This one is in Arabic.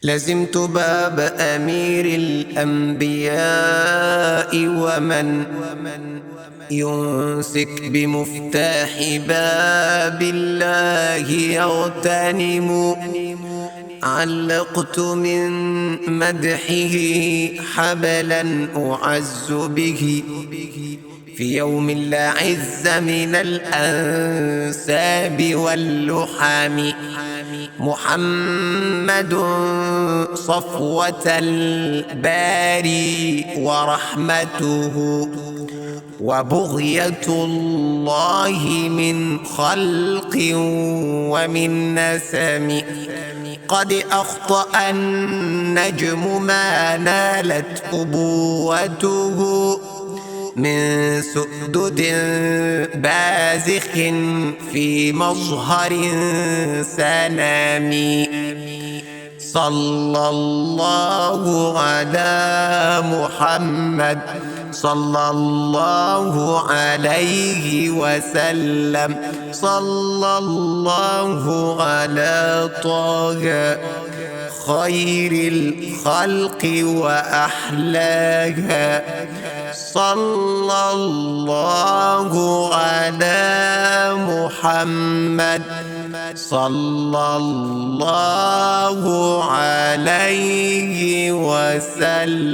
لزمت باب أمير الأنبياء ومن يمسك بمفتاح باب الله يغتنم. علقت من مدحه حبلا أعز به في يوم لا عز من الأنساب واللحام. محمد صفوة الباري ورحمته وبغية الله من خلق ومن نسم. قد أخطأ النجم ما نالت أبوته من سؤدد بازخ في مظهر سنامي. صلى الله على محمد صلى الله عليه وسلم. صلى الله على طه خير الخلق وأحلاها. صلى الله على محمد صلى الله عليه وسلم.